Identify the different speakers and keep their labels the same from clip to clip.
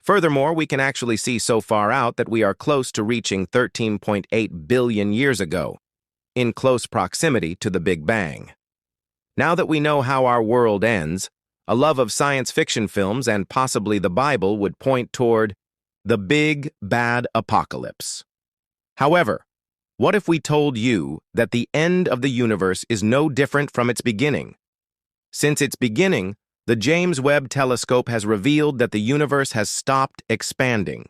Speaker 1: Furthermore, we can actually see so far out that we are close to reaching 13.8 billion years ago, in close proximity to the Big Bang. Now that we know how our world ends, a love of science fiction films and possibly the Bible would point toward the big, bad apocalypse. However, what if we told you that the end of the universe is no different from its beginning? Since its beginning, the James Webb Telescope has revealed that the universe has stopped expanding.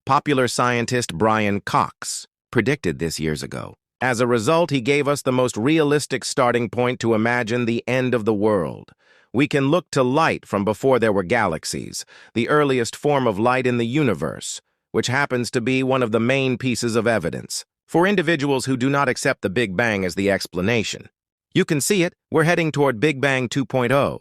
Speaker 1: Popular scientist Brian Cox predicted this years ago. As a result, he gave us the most realistic starting point to imagine the end of the world. We can look to light from before there were galaxies, the earliest form of light in the universe, which happens to be one of the main pieces of evidence for individuals who do not accept the Big Bang as the explanation. You can see it, we're heading toward Big Bang 2.0.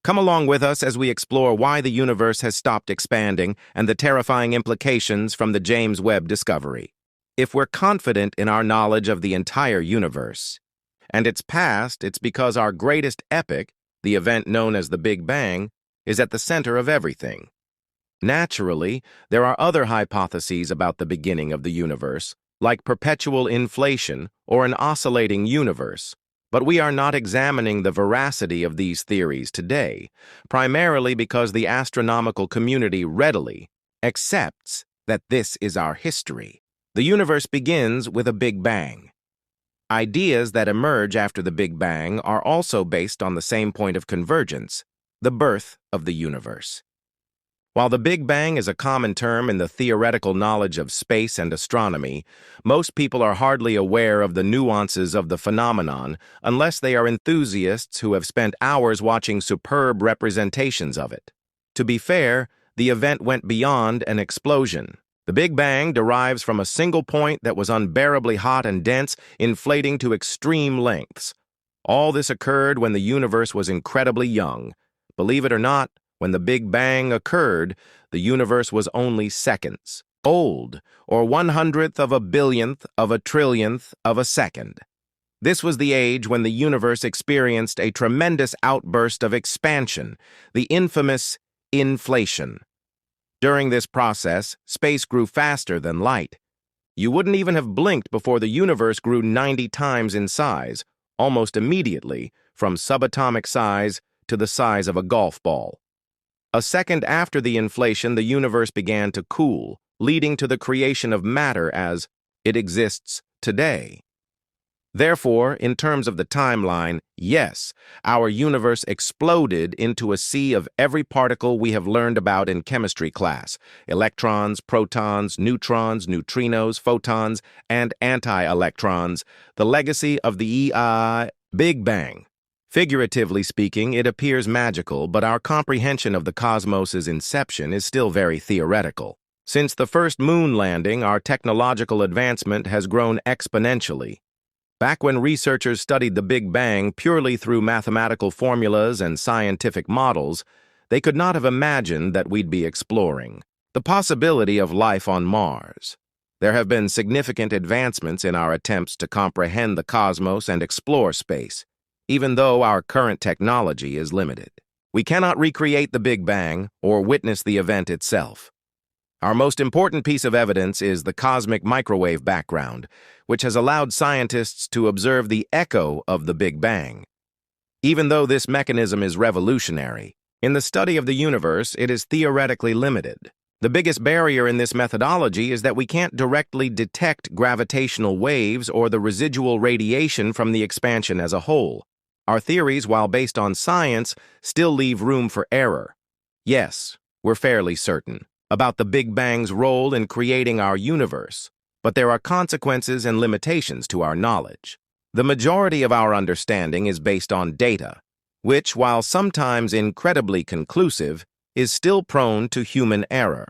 Speaker 1: Come along with us as we explore why the universe has stopped expanding and the terrifying implications from the James Webb discovery. If we're confident in our knowledge of the entire universe and its past, it's because our greatest epic, the event known as the Big Bang, is at the center of everything. Naturally, there are other hypotheses about the beginning of the universe, like perpetual inflation or an oscillating universe, but we are not examining the veracity of these theories today, primarily because the astronomical community readily accepts that this is our history. The universe begins with a Big Bang. Ideas that emerge after the Big Bang are also based on the same point of convergence, the birth of the universe. While the Big Bang is a common term in the theoretical knowledge of space and astronomy, most people are hardly aware of the nuances of the phenomenon unless they are enthusiasts who have spent hours watching superb representations of it. To be fair, the event went beyond an explosion. The Big Bang derives from a single point that was unbearably hot and dense, inflating to extreme lengths. All this occurred when the universe was incredibly young. Believe it or not, when the Big Bang occurred, the universe was only seconds old, or 1/100th of a billionth of a trillionth of a second. This was the age when the universe experienced a tremendous outburst of expansion, the infamous inflation. During this process, space grew faster than light. You wouldn't even have blinked before the universe grew 90 times in size, almost immediately, from subatomic size to the size of a golf ball. A second after the inflation, the universe began to cool, leading to the creation of matter as it exists today. Therefore, in terms of the timeline, yes, our universe exploded into a sea of every particle we have learned about in chemistry class: electrons, protons, neutrons, neutrinos, photons, and anti-electrons, the legacy of the Big Bang. Figuratively speaking, it appears magical, but our comprehension of the cosmos's inception is still very theoretical. Since the first moon landing, our technological advancement has grown exponentially. Back when researchers studied the Big Bang purely through mathematical formulas and scientific models, they could not have imagined that we'd be exploring the possibility of life on Mars. There have been significant advancements in our attempts to comprehend the cosmos and explore space, even though our current technology is limited. We cannot recreate the Big Bang or witness the event itself. Our most important piece of evidence is the cosmic microwave background, which has allowed scientists to observe the echo of the Big Bang. Even though this mechanism is revolutionary, in the study of the universe, it is theoretically limited. The biggest barrier in this methodology is that we can't directly detect gravitational waves or the residual radiation from the expansion as a whole. Our theories, while based on science, still leave room for error. Yes, we're fairly certain about the Big Bang's role in creating our universe, but there are consequences and limitations to our knowledge. The majority of our understanding is based on data, which, while sometimes incredibly conclusive, is still prone to human error.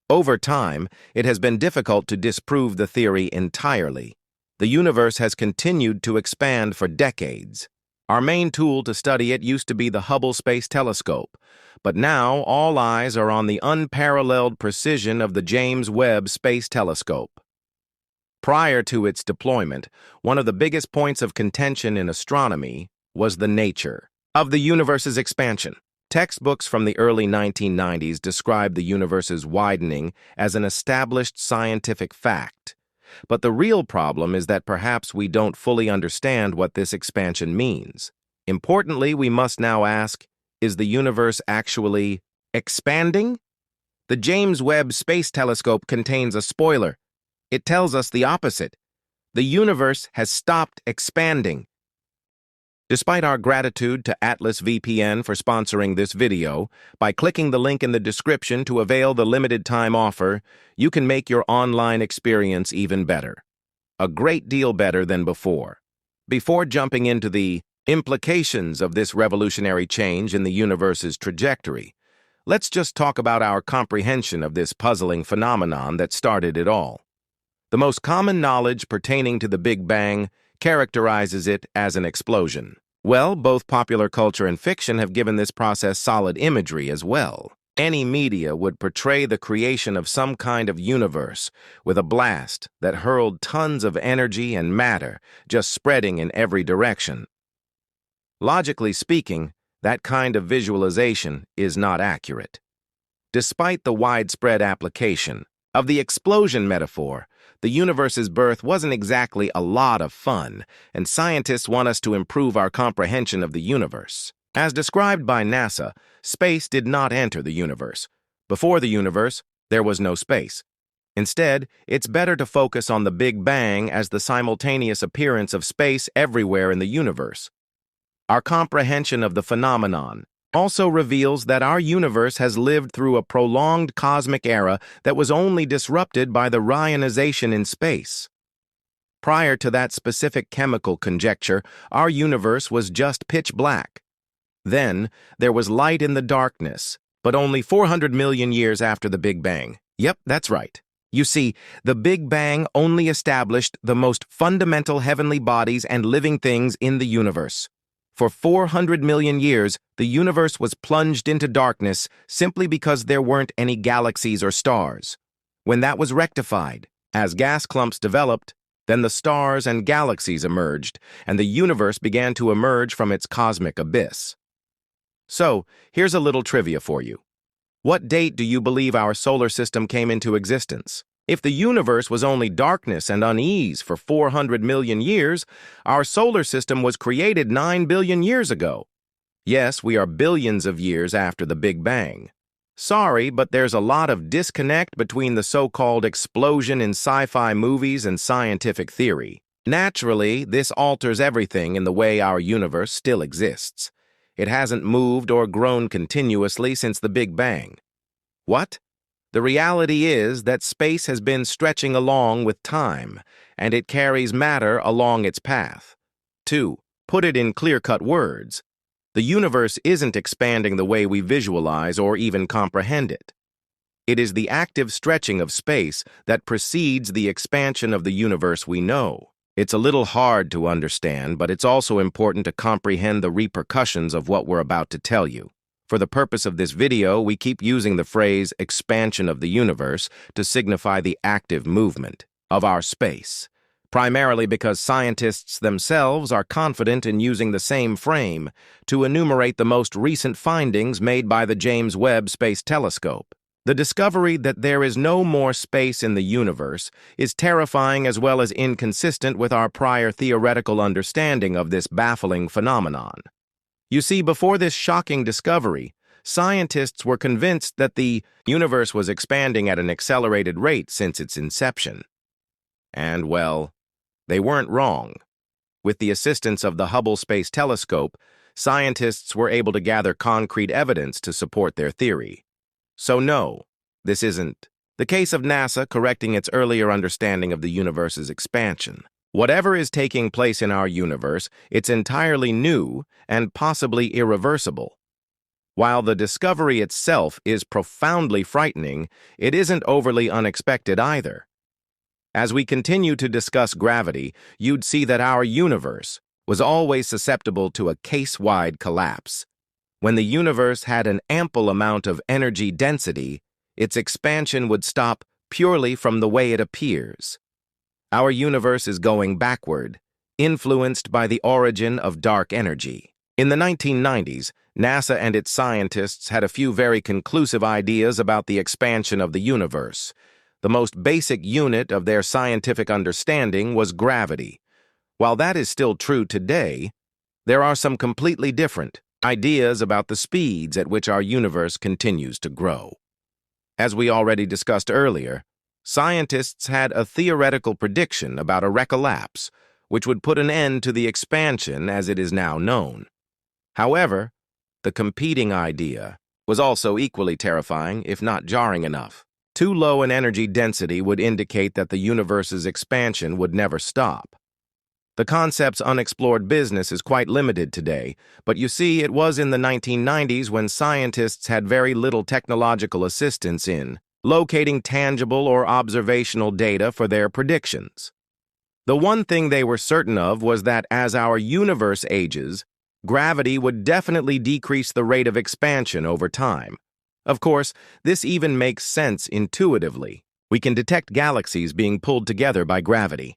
Speaker 1: Over time, it has been difficult to disprove the theory entirely. The universe has continued to expand for decades. Our main tool to study it used to be the Hubble Space Telescope, but now all eyes are on the unparalleled precision of the James Webb Space Telescope. Prior to its deployment, one of the biggest points of contention in astronomy was the nature of the universe's expansion. Textbooks from the early 1990s describe the universe's widening as an established scientific fact. But the real problem is that perhaps we don't fully understand what this expansion means. Importantly, we must now ask, is the universe actually expanding? The James Webb Space Telescope contains a spoiler. It tells us the opposite. The universe has stopped expanding. Despite our gratitude to Atlas VPN for sponsoring this video, by clicking the link in the description to avail the limited-time offer, you can make your online experience even better. A great deal better than before. Before jumping into the implications of this revolutionary change in the universe's trajectory, let's just talk about our comprehension of this puzzling phenomenon that started it all. The most common knowledge pertaining to the Big Bang characterizes it as an explosion. Well, both popular culture and fiction have given this process solid imagery as well. Any media would portray the creation of some kind of universe with a blast that hurled tons of energy and matter just spreading in every direction. Logically speaking, that kind of visualization is not accurate. Despite the widespread application of the explosion metaphor, the universe's birth wasn't exactly a lot of fun, and scientists want us to improve our comprehension of the universe. As described by NASA, space did not enter the universe. Before the universe, there was no space. Instead, it's better to focus on the Big Bang as the simultaneous appearance of space everywhere in the universe. Our comprehension of the phenomenon also reveals that our universe has lived through a prolonged cosmic era that was only disrupted by the ionization in space. Prior to that specific chemical conjecture, our universe was just pitch black. Then, there was light in the darkness, but only 400 million years after the Big Bang. Yep, that's right. You see, the Big Bang only established the most fundamental heavenly bodies and living things in the universe. For 400 million years, the universe was plunged into darkness simply because there weren't any galaxies or stars. When that was rectified, as gas clumps developed, then the stars and galaxies emerged, and the universe began to emerge from its cosmic abyss. So, here's a little trivia for you. What date do you believe our solar system came into existence? If the universe was only darkness and unease for 400 million years, our solar system was created 9 billion years ago. Yes, we are billions of years after the Big Bang. Sorry, but there's a lot of disconnect between the so-called explosion in sci-fi movies and scientific theory. Naturally, this alters everything in the way our universe still exists. It hasn't moved or grown continuously since the Big Bang. What? The reality is that space has been stretching along with time, and it carries matter along its path. To put it in clear-cut words, the universe isn't expanding the way we visualize or even comprehend it. It is the active stretching of space that precedes the expansion of the universe we know. It's a little hard to understand, but it's also important to comprehend the repercussions of what we're about to tell you. For the purpose of this video, we keep using the phrase expansion of the universe to signify the active movement of our space, primarily because scientists themselves are confident in using the same frame to enumerate the most recent findings made by the James Webb Space Telescope. The discovery that there is no more space in the universe is terrifying as well as inconsistent with our prior theoretical understanding of this baffling phenomenon. You see, before this shocking discovery, scientists were convinced that the universe was expanding at an accelerated rate since its inception. And, well, they weren't wrong. With the assistance of the Hubble Space Telescope, scientists were able to gather concrete evidence to support their theory. So no, this isn't the case of NASA correcting its earlier understanding of the universe's expansion. Whatever is taking place in our universe, it's entirely new and possibly irreversible. While the discovery itself is profoundly frightening, it isn't overly unexpected either. As we continue to discuss gravity, you'd see that our universe was always susceptible to a case-wide collapse. When the universe had an ample amount of energy density, its expansion would stop purely from the way it appears. Our universe is going backward, influenced by the origin of dark energy. In the 1990s, NASA and its scientists had a few very conclusive ideas about the expansion of the universe. The most basic unit of their scientific understanding was gravity. While that is still true today, there are some completely different ideas about the speeds at which our universe continues to grow. As we already discussed earlier, scientists had a theoretical prediction about a collapse, which would put an end to the expansion as it is now known. However, the competing idea was also equally terrifying, if not jarring enough. Too low an energy density would indicate that the universe's expansion would never stop. The concept's unexplored business is quite limited today, but you see, it was in the 1990s when scientists had very little technological assistance in locating tangible or observational data for their predictions. The one thing they were certain of was that as our universe ages, gravity would definitely decrease the rate of expansion over time. Of course, this even makes sense intuitively. We can detect galaxies being pulled together by gravity.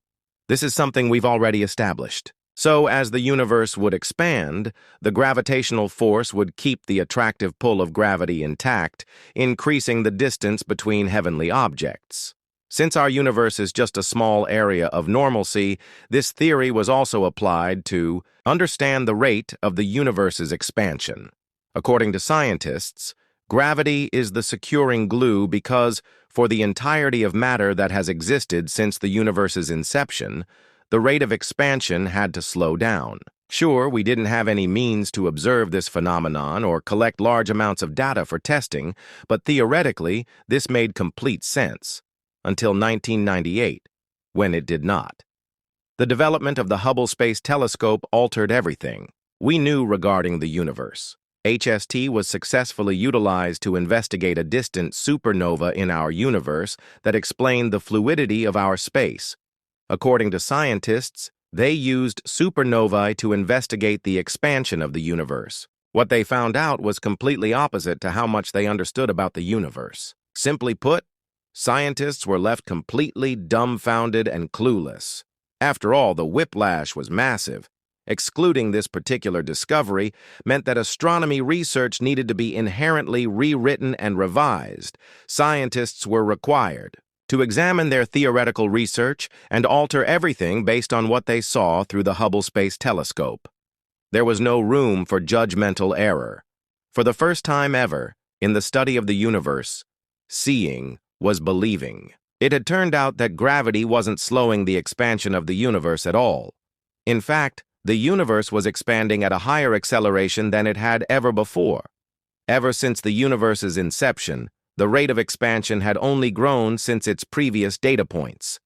Speaker 1: This is something we've already established. So, as the universe would expand, the gravitational force would keep the attractive pull of gravity intact, increasing the distance between heavenly objects. Since our universe is just a small area of normalcy, this theory was also applied to understand the rate of the universe's expansion. According to scientists, gravity is the securing glue because, for the entirety of matter that has existed since the universe's inception, the rate of expansion had to slow down. Sure, we didn't have any means to observe this phenomenon or collect large amounts of data for testing, but theoretically, this made complete sense. Until 1998, when it did not. The development of the Hubble Space Telescope altered everything we knew regarding the universe. HST was successfully utilized to investigate a distant supernova in our universe that explained the fluidity of our space. According to scientists, they used supernovae to investigate the expansion of the universe. What they found out was completely opposite to how much they understood about the universe. Simply put, scientists were left completely dumbfounded and clueless. After all, the whiplash was massive. Excluding this particular discovery meant that astronomy research needed to be inherently rewritten and revised. Scientists were required to examine their theoretical research and alter everything based on what they saw through the Hubble Space Telescope. There was no room for judgmental error. For the first time ever, in the study of the universe, seeing was believing. It had turned out that gravity wasn't slowing the expansion of the universe at all. In fact, the universe was expanding at a higher acceleration than it had ever before. Ever since the universe's inception, the rate of expansion had only grown since its previous data points.